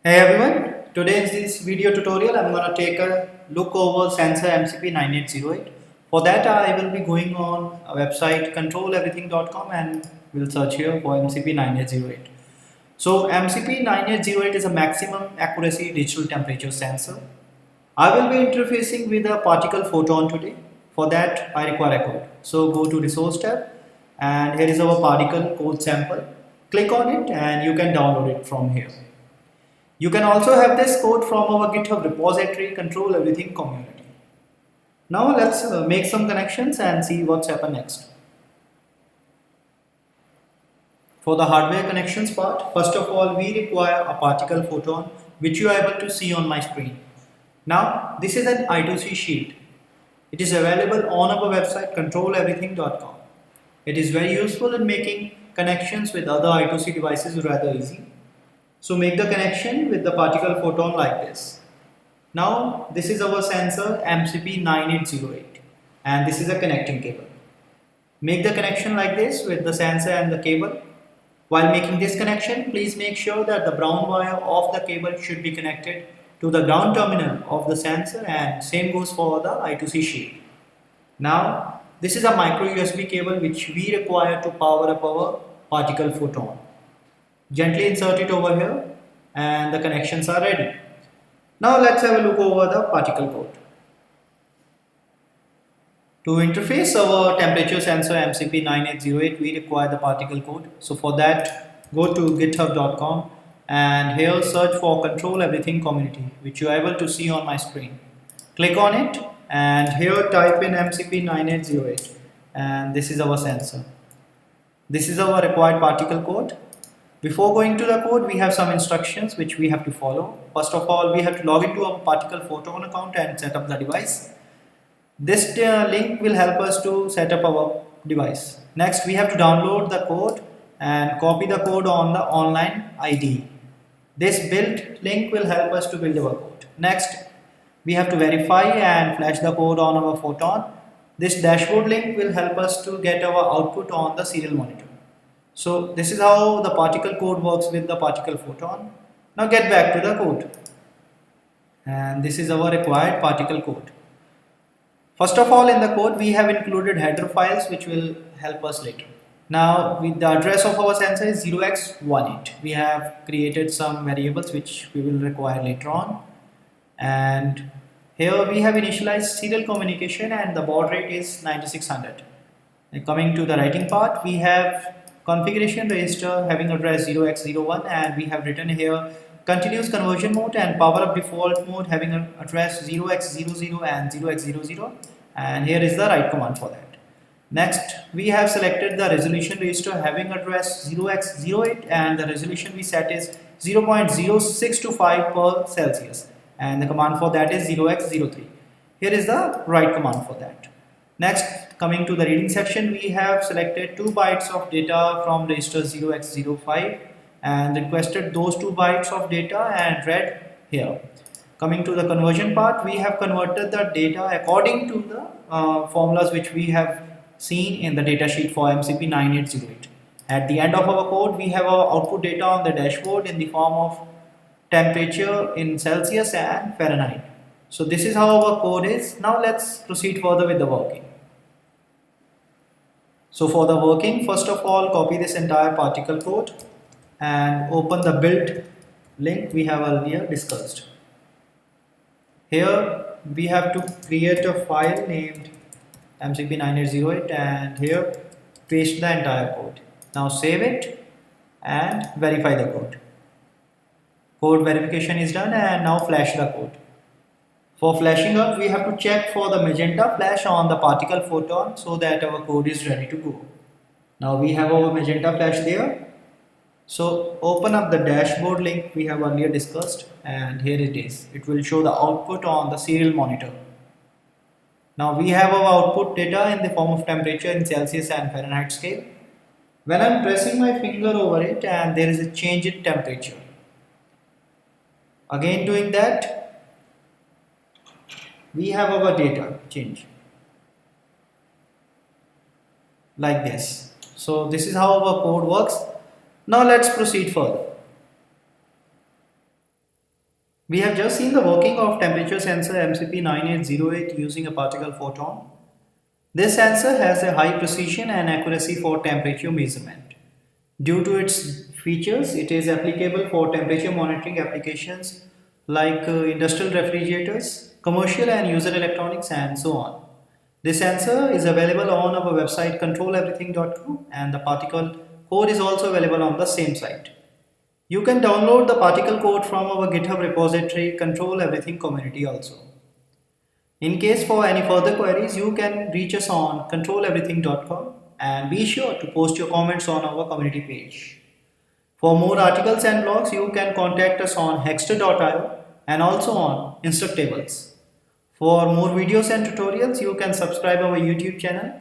Hey everyone, today in this video tutorial I'm going to take a look over sensor MCP9808. For that I will be going on a website controleverything.com and will search here for MCP9808. So MCP9808 is a maximum accuracy digital temperature sensor. I will be interfacing with a particle photon today. For that I require a code. So go to resource tab and here is our particle code sample. Click on it and you can download it from here. You can also have this code from our GitHub repository Control Everything community. Now let's make some connections and see what's happened next. For the hardware connections part, first of all we require a particle photon which you are able to see on my screen. Now this is an I2C shield. It is available on our website controleverything.com. It is very useful in making connections with other I2C devices rather easy. So make the connection with the particle photon like this. Now this is our sensor MCP9808 and this is a connecting cable. Make the connection like this with the sensor and the cable. While making this connection, please make sure that the brown wire of the cable should be connected to the ground terminal of the sensor, and same goes for the I2C shield. Now this is a micro USB cable which we require to power up our particle photon. Gently insert it over here and the connections are ready. Now let's have a look over the particle code. To interface our temperature sensor MCP9808 we require the particle code. So for that go to github.com and here search for Control Everything community which you are able to see on my screen. Click on it and here type in MCP9808 and this is our sensor. This is our required particle code. Before going to the code, we have some instructions which we have to follow. First of all, we have to log into our particle photon account and set up the device. This link will help us to set up our device. Next, we have to download the code and copy the code on the online ID. This build link will help us to build our code. Next, we have to verify and flash the code on our photon. This dashboard link will help us to get our output on the serial monitor. So this is how the particle code works with the particle photon. Now get back to the code. And this is our required particle code. First of all, in the code we have included header files which will help us later. Now with the address of our sensor is 0x18. We have created some variables which we will require later on. And here we have initialized serial communication and the baud rate is 9600. And coming to the writing part, we have configuration register having address 0x01 and we have written here continuous conversion mode and power up default mode having an address 0x00 and 0x00, and here is the write command for that. Next we have selected the resolution register having address 0x08 and the resolution we set is 0.0625 per Celsius and the command for that is 0x03. Here is the write command for that. Next, coming to the reading section, we have selected 2 bytes of data from register 0x05 and requested those 2 bytes of data and read here. Coming to the conversion part, we have converted the data according to the formulas which we have seen in the datasheet for MCP9808. At the end of our code, we have our output data on the dashboard in the form of temperature in Celsius and Fahrenheit. So this is how our code is. Now let's proceed further with the working. So for the working, first of all copy this entire particle code and open the build link we have earlier discussed. Here we have to create a file named MCP9808 and here paste the entire code. Now save it and verify the code. Code verification is done and now flash the code. For flashing up, we have to check for the magenta flash on the particle photon so that our code is ready to go. Now we have our magenta flash there. So open up the dashboard link we have earlier discussed and here it is. It will show the output on the serial monitor. Now we have our output data in the form of temperature in Celsius and Fahrenheit scale. When I am pressing my finger over it and there is a change in temperature. Again doing that, we have our data change like this. So this is how our code works. Now let's proceed further. We have just seen the working of temperature sensor MCP9808 using a particle photon. This sensor has a high precision and accuracy for temperature measurement. Due to its features, it is applicable for temperature monitoring applications like industrial refrigerators, commercial and user electronics, and so on. This sensor is available on our website controleverything.com, and the particle code is also available on the same site. You can download the particle code from our GitHub repository Control Everything community also. In case for any further queries, you can reach us on controleverything.com, and be sure to post your comments on our community page. For more articles and blogs, you can contact us on hexter.io and also on Instructables. For more videos and tutorials, you can subscribe our YouTube channel.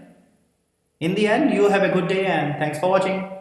In the end, you have a good day and thanks for watching.